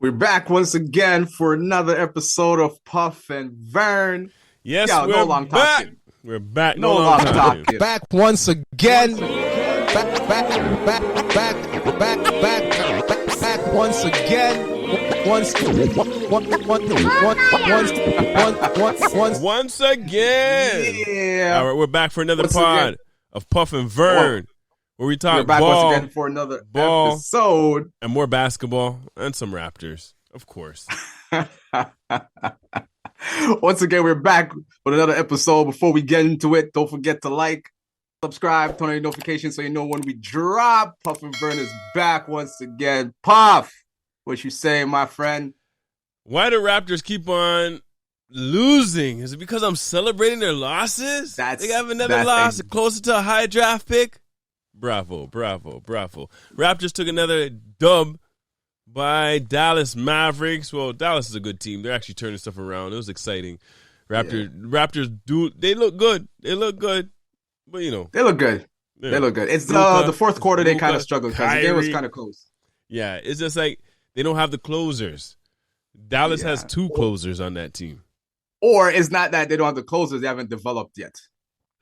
We're back once again for another episode of Puff and Vern. Yes, Yo, we're no long back. talking. We're back. No long talking. Back once again. Back once again. Once again. Yeah. All right, we're back for another Once pod again. of Puff and Vern, where we talk We're back ball, once again for another ball, episode. and more basketball, and some Raptors, of course. Once again, we're back with another episode. Before we get into it, don't forget to like, subscribe, turn on your notifications so you know when we drop. Puff and Vern is back once again. Puff, what you say, my friend? Why do Raptors keep on losing? Is it because I'm celebrating their losses? They have another loss closer to a high draft pick? Bravo. Raptors took another dub by Dallas Mavericks. Well, Dallas is a good team. They're actually turning stuff around. It was exciting. Raptors they look good. But you know. They look good. Yeah. They look good. It's Luka, the fourth quarter they kind of struggled because the game was kind of close. Yeah, it's just like they don't have the closers. Dallas has two closers on that team. Or it's not that they don't have the closers, they haven't developed yet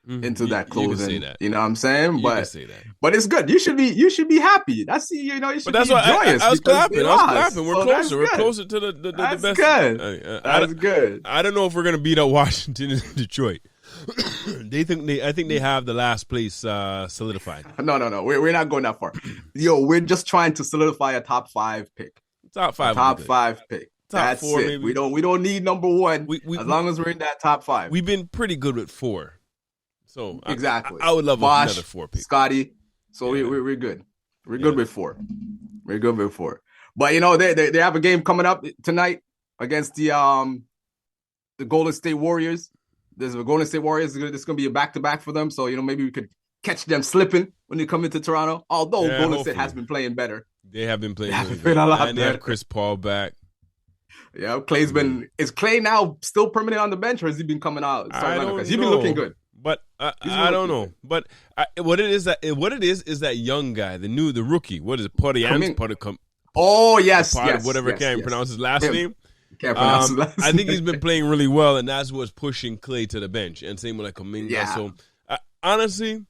into that closing. You can say that. You know what I'm saying? You can say that. But it's good. You should be happy. You should be joyous. I was clapping. We're closer. We're good. closer to the That's best. Good. That's good. I don't know if we're gonna beat out Washington and Detroit. I think they have the last place solidified. No. We're not going that far. We're just trying to solidify a top 5 pick. Top 5. Top 5 pick. Top That's 4, it. maybe. We don't need number 1 as long as we're in that top 5. We've been pretty good with 4. So exactly. I would love Bosh, another 4 pick. Scotty. So we're good. We're good with 4. We're good with 4. But they have a game coming up tonight against the Golden State Warriors. There's a Golden State Warriors. This is going to be a back-to-back for them. So maybe we could catch them slipping when they come into Toronto. Although Golden State has been playing better. They have been playing really good. And they have Chris Paul back. Yeah, Clay's been. Is Clay now still permanent on the bench, or has he been coming out? I don't know. He's been looking good. But I don't know. But what it is that young guy, the rookie. What is it? Oh yes, whatever. Can't pronounce his last name. Can't pronounce his last name. I think he's been playing really well, and that's what's pushing Clay to the bench. And same with like Kuminga. Yeah. So honestly,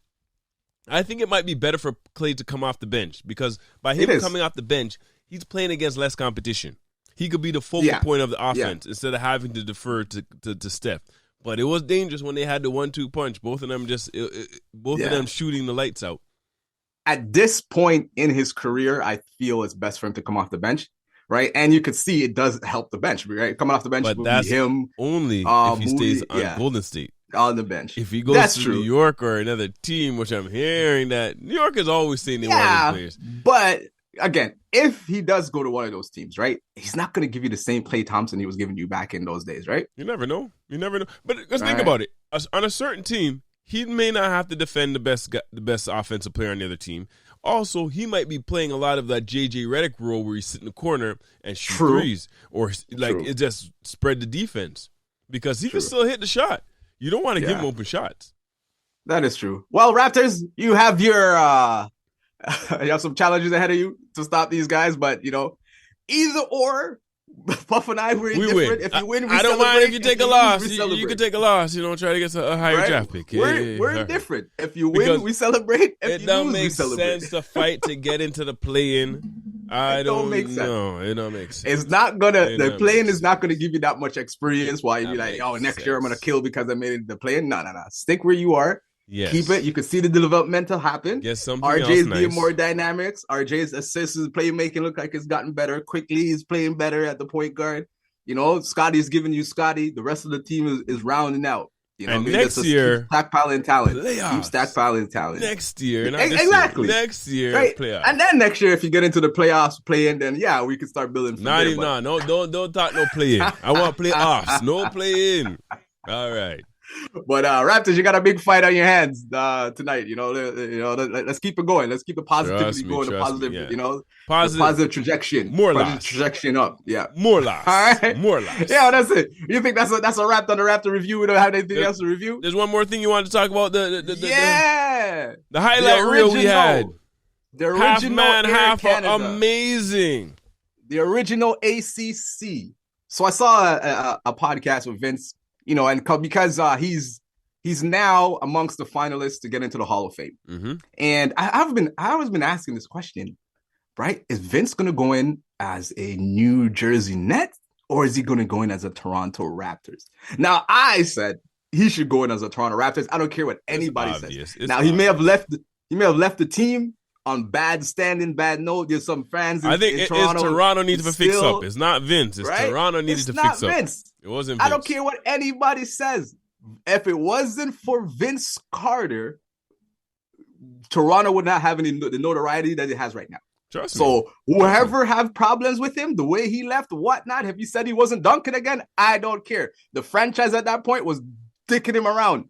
I think it might be better for Clay to come off the bench because by him coming off the bench, he's playing against less competition. He could be the focal point of the offense instead of having to defer to Steph. But it was dangerous when they had the 1-2 punch. Both of them of them shooting the lights out. At this point in his career, I feel it's best for him to come off the bench, right? And you could see it does help the bench, right? Coming off the bench but would that's be him only if he stays on Golden State. On the bench. If he goes to New York or another team, which I'm hearing that New York is always saying they want these players. But again, if he does go to one of those teams, right, he's not going to give you the same Klay Thompson he was giving you back in those days, right? You never know. But let's think about it. On a certain team, he may not have to defend the best offensive player on the other team. Also, he might be playing a lot of that J.J. Redick role where he sit in the corner and shoot threes, or it just spread the defense because he can still hit the shot. You don't want to give him open shots. That is true. Well, Raptors, you have your you have some challenges ahead of you to stop these guys, but either or, Puff and I were indifferent. If you win, we I don't mind if you take a loss. You can take a loss. Try to get a higher draft pick. We're indifferent. If you win, we celebrate. If you lose, we celebrate. It don't make sense to fight to get into the play-in. It don't make sense. It don't make sense. It's not gonna. The play-in is not gonna give you that much experience. Why you be like, next year I'm gonna kill because I made it the play-in. No. Stick where you are. Yes. Keep it. You can see the developmental happen. Get something RJ's else being more dynamics. RJ's assists, his playmaking look like it's gotten better. Quickly, he's playing better at the point guard. Scotty's giving you Scotty. The rest of the team is rounding out. And next year, stockpiling talent. Playoffs. Keep stockpiling talent. Next year, exactly. Next year, right? Playoffs. And then next year, if you get into the playoffs, play-in, then we can start building. Don't talk no play-in. I want playoffs, no play-in. All right. But Raptors, you got a big fight on your hands tonight. Let's keep it going. Let's keep the positivity going. Positive trajectory. More loss. Trajectory up. Yeah. More loss. All right. More loss. Yeah, that's it. You think that's a wrap on the Raptor review? We don't have anything else to review. There's one more thing you wanted to talk about. The highlight the reel we had. The original half amazing. the original ACC. So I saw a podcast with Vince, and because he's now amongst the finalists to get into the Hall of Fame. Mm-hmm. And I always been asking this question, right? Is Vince going to go in as a New Jersey Net, or is he going to go in as a Toronto Raptors? Now, I said he should go in as a Toronto Raptors. I don't care what anybody says. Now, he may have left the team on bad standing, bad note. There's some fans in Toronto needs to fix up. It's not Vince. It's right? Toronto needed to fix up. Vince. It wasn't Vince. I don't care what anybody says. If it wasn't for Vince Carter, Toronto would not have the notoriety that it has right now. Trust me. So whoever have problems with him, the way he left, whatnot, if he said he wasn't dunking again, I don't care. The franchise at that point was dicking him around.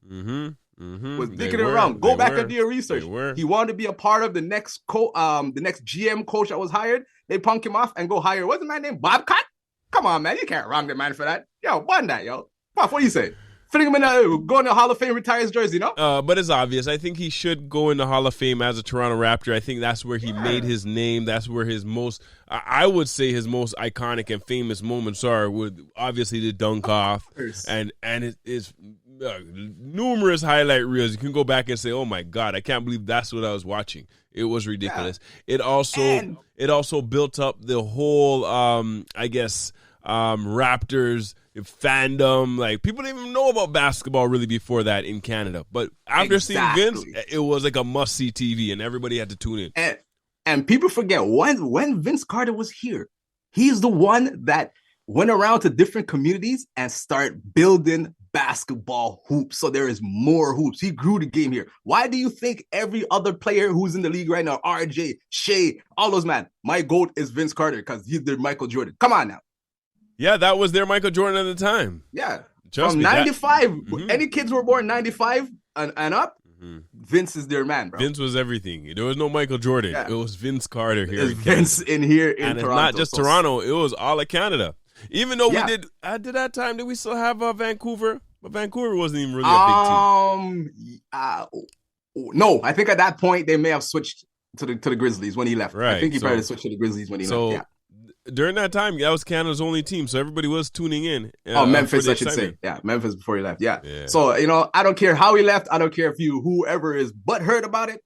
Was dicking him around. Go back and do your research. He wanted to be a part of the next GM coach that was hired. They punk him off and go hire, what's the man named? Bobcat? Come on, man. You can't wrong the man for that. Yo, won that, yo. What do you say? Fitting him in go in the Hall of Fame, retire his jersey, no? But it's obvious. I think he should go in the Hall of Fame as a Toronto Raptor. I think that's where he made his name. That's where his most, I would say his most iconic and famous moments are with obviously the dunk off and his numerous highlight reels. You can go back and say, oh my God, I can't believe that's what I was watching. It was ridiculous. Yeah. It also built up the whole, Raptors fandom. Like, people didn't even know about basketball really before that in Canada. But after seeing Vince, it was like a must-see TV, and everybody had to tune in. And people forget, when Vince Carter was here, he's the one that went around to different communities and start building basketball hoops. So there is more hoops. He grew the game here. Why do you think every other player who's in the league right now, RJ, Shea, all those, man, my GOAT is Vince Carter because he's their Michael Jordan. Come on now. Yeah, that was their Michael Jordan at the time. Yeah. From 95, any kids were born 95 and up, Vince is their man, bro. Vince was everything. There was no Michael Jordan. Yeah. It was Vince Carter here. It's Vince in here in and Toronto. And it's not just Toronto. It was all of Canada. Even though we did, at that time, did we still have Vancouver? But Vancouver wasn't even really a big team. No, I think at that point, they may have switched to the Grizzlies when he left. Right. I think he probably switched to the Grizzlies when he left. Yeah. During that time, that was Canada's only team, so everybody was tuning in. Memphis, I should say. Yeah, Memphis before he left. Yeah. So, I don't care how he left. I don't care if whoever is butthurt about it.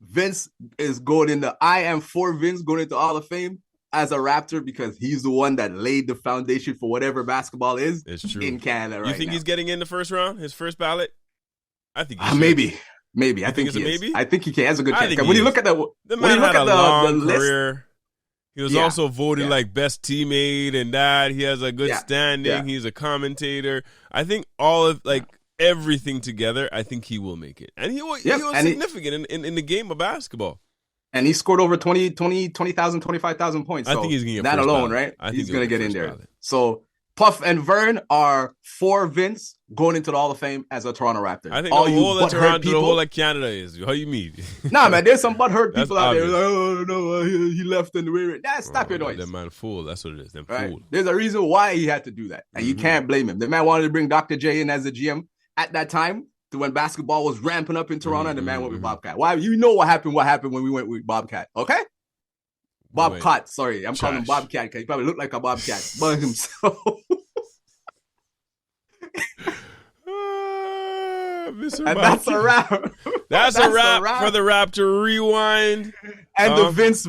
Vince is going into, I am for Vince going into Hall of Fame as a Raptor because he's the one that laid the foundation for whatever basketball is in Canada right now. You think he's getting in the first round, his first ballot? I think maybe. I think he is. I think he can. Has a good chance. When you look at the man had a long career. He was also voted like best teammate and that. He has a good standing. Yeah. He's a commentator. I think all of everything together, I think he will make it. And he was significant in the game of basketball. And he scored over 20,000, 25,000 points. So I think he's going to get that alone, ballot. Right? He's going to get in there. Ballot. So Puff and Vern are for Vince going into the Hall of Fame as a Toronto Raptor. I think the whole of Toronto, the whole of Canada is. How you mean? Nah, man, there's some butthurt people out there. Like, oh, no, he left in the way. Stop your noise. That man fool. That's what it is. Them right? Fool. There's a reason why he had to do that. And you can't blame him. The man wanted to bring Dr. J in as a GM at that time to when basketball was ramping up in Toronto and the man went with Bobcat. Why? You know what happened when we went with Bobcat, okay? Bobcat, sorry. I'm calling him Bobcat because he probably looked like a Bobcat by himself. And that's a wrap. That's a wrap for the Raptor Rewind. And the Vince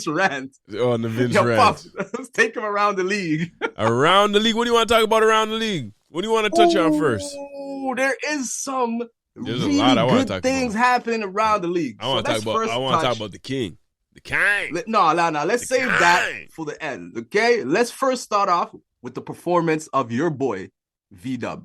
rant. Oh, and the Vince rant. Pop, let's take him around the league. Around the league? What do you want to talk about around the league? What do you want to touch on first? There is some really good things happening around the league. I want to talk about the king. The king. No. Let's save that for the end, okay? Let's first start off with the performance of your boy, V-Dub.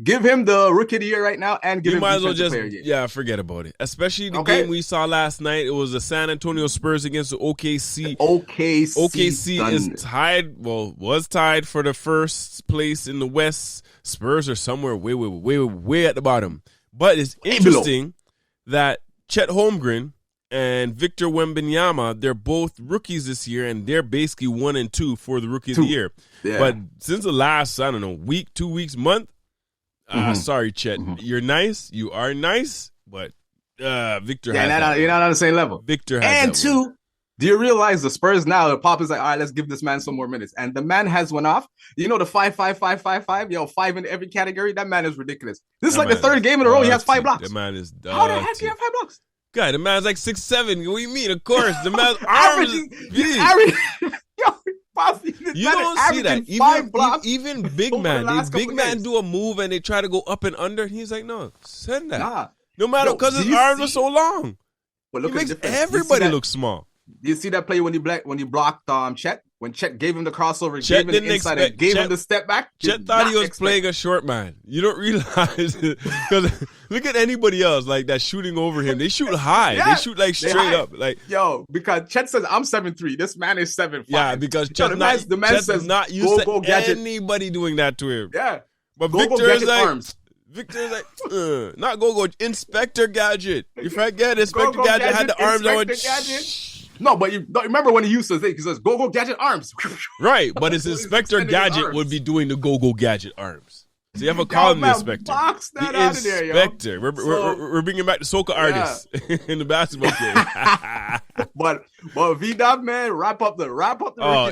Give him the Rookie of the Year right now and give him Defensive Player of the Year. Forget about it. Especially the game we saw last night. It was the San Antonio Spurs against the OKC. OKC is tied, was tied for the first place in the West. Spurs are somewhere way at the bottom. But it's interesting that Chet Holmgren and Victor Wembanyama, they're both rookies this year, and they're basically 1 and 2 for the Rookie of the Year. Yeah. But since the last, 2 weeks, month, sorry, Chet, you're nice. You are nice, but Victor has you're not on the same level. Victor has Do you realize the Spurs now? Pop is like, all right, let's give this man some more minutes, and the man has went off. You know the 5-5-5-5-5. Yo, 5 in every category. That man is ridiculous. This is like the third game in a row. He has 5 blocks. The man is how the heck do you have 5 blocks? God, the man's like 6'7". What do you mean? Of course, the man's arms. You don't see that. Even big man, big man do a move and they try to go up and under. And he's like, no, send that. Nah. No matter, because his arms are so long. But look, he makes everybody look small. Do you see that play when he blocked Chet? When Chet gave him the crossover, gave him the inside, and gave him the step back? Chet thought he was playing a short man. You don't realize it. Because look at anybody else like that shooting over him. They shoot high. Yeah, they shoot like straight up. Like, because Chet says, I'm 7'3". This man is 7'5". Yeah, because Chet's not used to anybody doing that to him. Yeah. But Victor's like, not go Inspector Gadget. You forget Inspector Gadget had the arms on. No, but you remember when he used to say, he says, go Gadget arms. Right, but his Inspector Gadget would be doing the go Gadget arms. So you have to call him the Inspector. Box that the out of there, Inspector. We're bringing back the soca artists in the basketball game. but V-Dub, man, wrap up the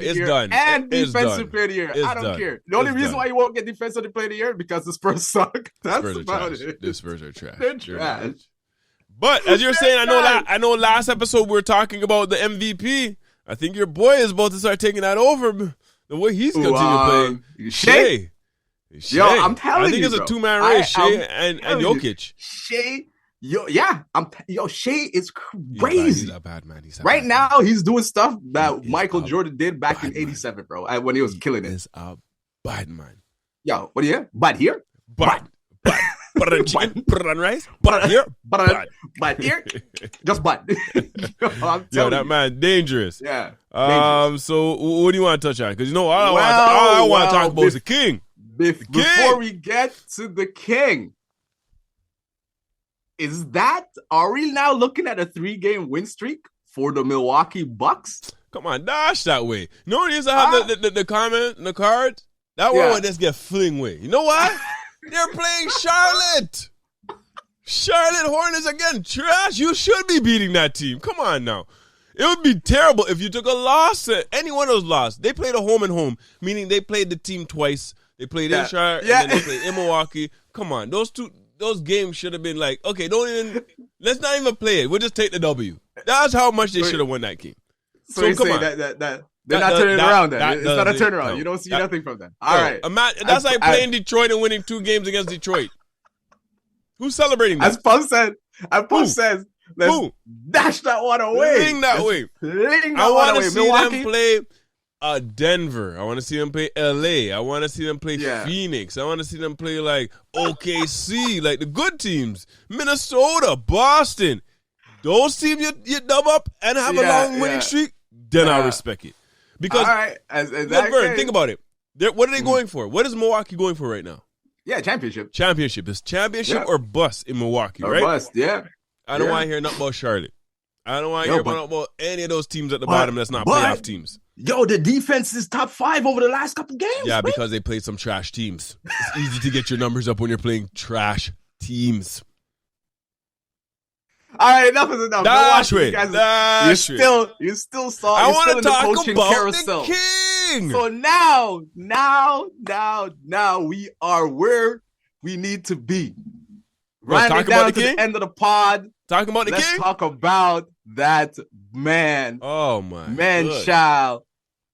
it's year done. And defensive player of the year. I don't care. The only reason why you won't get defensive player of the year because the Spurs suck. That's about it. The Spurs are trash. They're trash. But as you're saying, I know last episode we were talking about the MVP. I think your boy is about to start taking that over. The way he's continue playing. Shea. Yo, I'm telling you, I think it's a 2-man race, Shea and Jokic. Shea, Shea is crazy. He's a bad man. Right now, he's doing stuff that Michael Jordan did back in '87, bro, when he was killing it. He's a bad man. Yo, what do you? Bad here? Bad. Put it on chicken, put it on rice, but here, but here, just but. Yo, that man dangerous. Yeah. So what do you want to touch on? Because you know all I want to talk about is the king. Before we get to the king, are we now looking at a 3-game win streak for the Milwaukee Bucks? Come on, dash that way. You know what it is? I have the comment in the cards. That one would just get fling way. You know why? They're playing Charlotte. Charlotte Hornets again. Trash. You should be beating that team. Come on now. It would be terrible if you took a loss. Any one of those losses. They played a home and home, meaning they played the team twice. They played in Charlotte and then they played in Milwaukee. Come on. Those games should have been like, okay, let's not even play it. We'll just take the W. That's how much they should have won that game. So come on. They're not turning around then. It's not a turnaround. No, you don't see nothing from them. All right. That's like playing Detroit and winning 2 games against Detroit. Who's celebrating that? As Puff says, let's dash that one away. Ling that way. I want to see them play Denver. I want to see them play LA. I want to see them play Phoenix. I want to see them play like OKC, like the good teams. Minnesota, Boston. Those teams you dub up and have a long winning streak, then I'll respect it. Because, Vern, think about it. What are they going for? What is Milwaukee going for right now? Yeah, championship. Championship. It's championship or bust in Milwaukee, right? Or bust, yeah. I don't want to hear nothing about Charlotte. I don't want to hear about any of those teams at the bottom that's not playoff teams. Yo, the defense is top 5 over the last couple games. Yeah, because they played some trash teams. It's easy to get your numbers up when you're playing trash teams. All right, enough is enough. You still saw. I want to talk about carousel. The king. So now we are where we need to be. Right down to the end of the pod. Talking about the king. Let's talk about that man. Oh my man-child,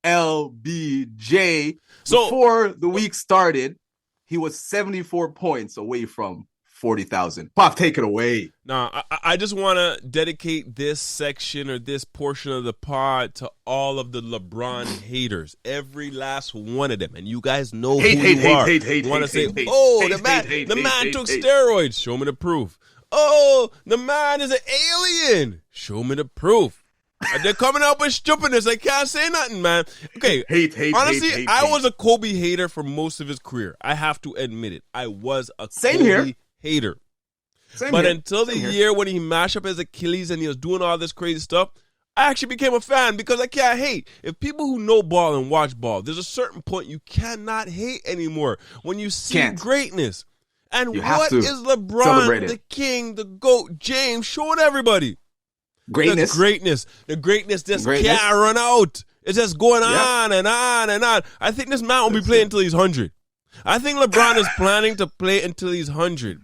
LBJ. So before the week started, he was 74 points away from 40,000. Pop, take it away. Now, I just want to dedicate this section or this portion of the pod to all of the LeBron haters. Every last one of them. And you guys know who you are. You want to say, the man took steroids. Show me the proof. Oh, the man is an alien. Show me the proof. They're coming out with stupidness. I can't say nothing, man. Okay. Honestly, I was a Kobe hater for most of his career. I have to admit it. I was a Kobe hater. But until the year when he mashed up his Achilles and he was doing all this crazy stuff, I actually became a fan because I can't hate. If people who know ball and watch ball, there's a certain point you cannot hate anymore when you see greatness. And what is LeBron, the king, the GOAT, James, showing everybody? Greatness. The greatness just can't run out. It's just going on and on and on. I think this man will be playing until he's 100. I think LeBron is planning to play until he's 100.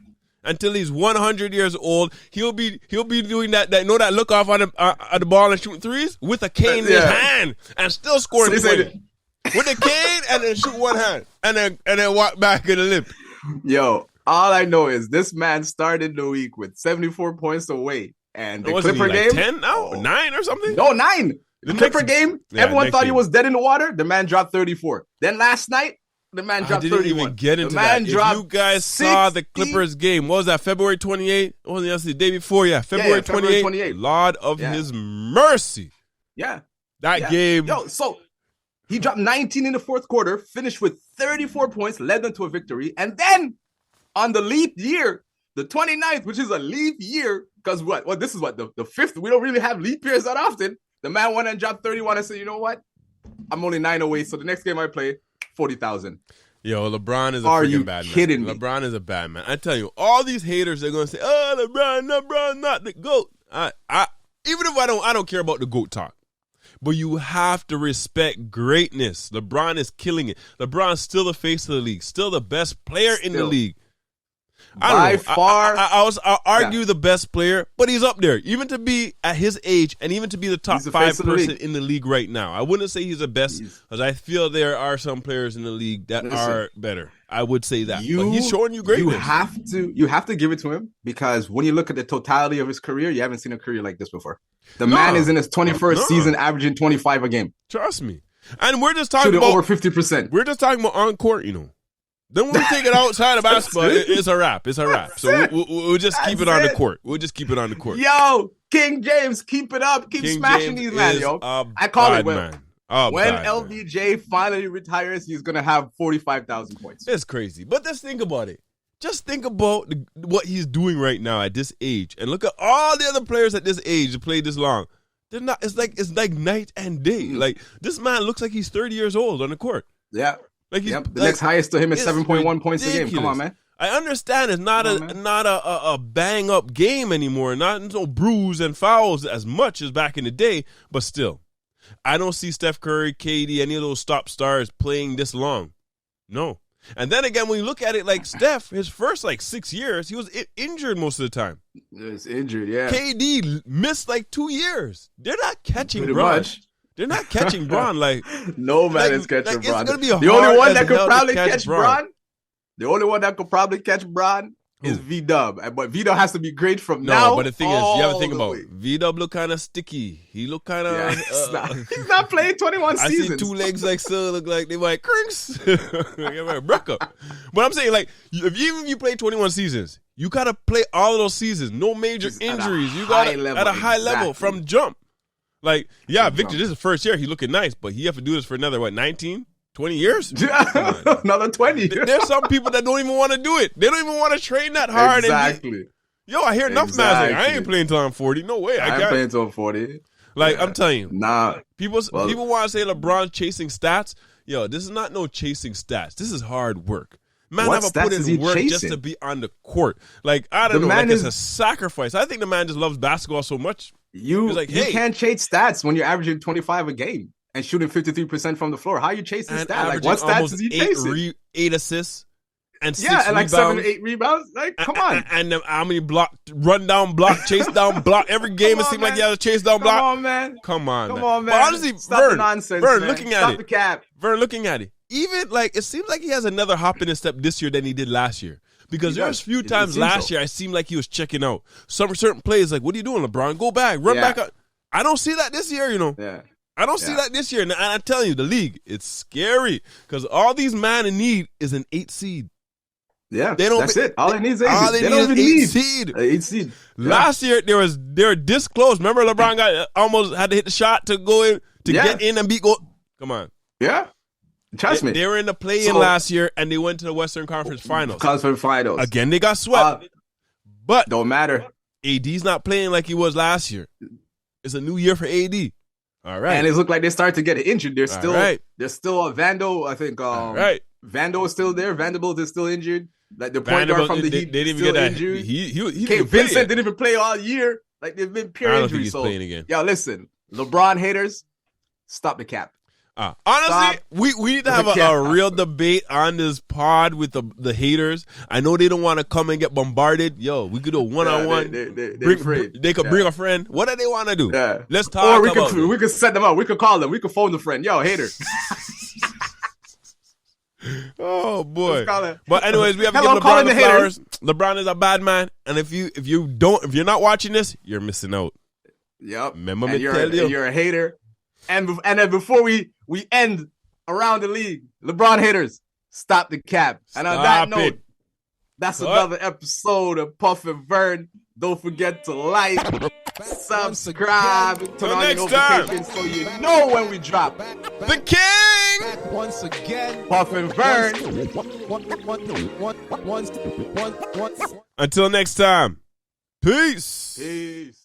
Until he's 100 years old, he'll be doing that that look off on the ball and shooting threes with a cane in his hand and still scoring 20. With a cane and then shoot one hand and then walk back in the limp. Yo, all I know is this man started the week with 74 points away, and the Clipper game 10 now, 9 or something. No, 9. The Clipper game, everyone thought he was dead in the water. The man dropped 34. Then last night, the man dropped 31. I didn't even get into that. If you guys saw the Clippers game, what was that, February 28th? It wasn't yesterday, the day before, February 28th. Lord of his mercy. Yeah. That game. Yo, so he dropped 19 in the fourth quarter, finished with 34 points, led them to a victory. And then on the leap year, the 29th, which is a leap year, because this is the fifth. We don't really have leap years that often. The man went and dropped 31 and said, you know what? I'm only 9 away, so the next game I play, 40,000. Yo, LeBron is a freaking bad man. Kidding me? LeBron is a bad man. I tell you, all these haters are going to say, "Oh, LeBron not the GOAT." Even if I don't care about the GOAT talk, but you have to respect greatness. LeBron is killing it. LeBron's still the face of the league, still the best player in the league. By far, I'll argue the best player, but he's up there. Even to be at his age and even to be the top 5 person in the league right now. I wouldn't say he's the best because I feel there are some players in the league that are better. I would say that. But he's showing you greatness. You have to give it to him because when you look at the totality of his career, you haven't seen a career like this before. The man is in his 21st season averaging 25 a game. Trust me. And we're just talking about over 50%. We're just talking about on court, Then when we take it outside of basketball, it's a wrap. It's a wrap. So we'll just keep it on the court. We'll just keep it on the court. Yo, King James, keep it up. Keep smashing these, man, yo. I call it when LBJ finally retires, he's going to have 45,000 points. It's crazy. But just think about it. Just think about what he's doing right now at this age. And look at all the other players at this age that played this long. They're not. It's like night and day. Like, this man looks like he's 30 years old on the court. Yeah. The next highest to him is 7.1 points a game. Come on, man. I understand it's not a bang up game anymore, not no bruise and fouls as much as back in the day, but still, I don't see Steph Curry, KD, any of those top stars playing this long. No. And then again, when you look at it, like Steph, his first 6 years, he was injured most of the time. He was injured, yeah. KD missed 2 years. They're not catching Bron. They're not catching Bron no man is catching Bron. It's gonna be the only one that could probably catch Bron. The only one that could probably catch Bron is V-Dub. But V-Dub has to be great from now. No, but the thing is, you have to think about V-Dub look kind of sticky. He look kind of... he's not playing 21 seasons. I see 2 legs so look like they might crinks. Break up. But I'm saying, even if you play 21 seasons, you got to play all of those seasons. No major injuries. You got at a high level from jump. Victor, this is the first year. He's looking nice, but he have to do this for another, 19? 20 years? Another 20. There's some people that don't even want to do it. They don't even want to train that hard. Exactly. I hear enough man saying, I ain't playing until I'm 40. No way. I ain't playing until I'm 40. I'm telling you. Nah. People want to say LeBron chasing stats. Yo, this is not no chasing stats. This is hard work. Man, never put in work just to be on the court. I don't know. It's a sacrifice. I think the man just loves basketball so much. You can't chase stats when you're averaging 25 a game and shooting 53% from the floor. How are you chasing stats? What stats is he chasing? 8 assists and 6 rebounds. 7 to 8 rebounds. Come on. And how many run down block, chase down block. Every game it seems like you have to chase down block. Come on, man. Come on, man. But honestly, stop the nonsense, Vern, man. looking at Stop it. the cap. Vern, looking at it. Even it seems like he has another hop in his step this year than he did last year. Because there's a few times last year I seemed like he was checking out. Some certain plays what are you doing, LeBron? Go back, run back up. I don't see that this year, Yeah. I don't see that this year. And I'm telling you, the league, it's scary because all these men need is an 8 seed. Yeah, that's it. All they need is 8 seed. All they need is 8 seed. 8 seed. Last year, they were this close. Remember, LeBron almost had to hit the shot to go in, get in and beat go. Come on. Yeah. Trust me. They were in the play-in last year, and they went to the Western Conference Finals. Again, they got swept. But don't matter. AD's not playing like he was last year. It's a new year for AD. All right. And it looked like they started to get injured. There's still a Vando. I think Vando is still there. Vanderbilt is still injured. Like the point guard from the Heat they didn't still get injured. He Vincent didn't even play all year. Like they've been pure I don't injury. think he's playing again. Yo, listen, LeBron haters, stop the cap. Honestly, we need to have a real debate on this pod with the haters. I know they don't want to come and get bombarded. Yo, we could do a one-on-one. They could bring a friend. What do they want to do? Yeah. Let's talk about it. We could set them up. We could call them. We could phone the friend. Yo, hater. Oh boy. But anyways, we have to give LeBron the flowers. LeBron is a bad man, and if you're not watching this, you're missing out. Yep. Remember me tell you. You're a hater. And then before we end around the league, LeBron haters, stop the cap. And on that note, that's another episode of Puff and Vern. Don't forget to like, subscribe, turn on your notifications so you know when we drop. The King! Once again, Puff and Vern. Until next time, peace. Peace.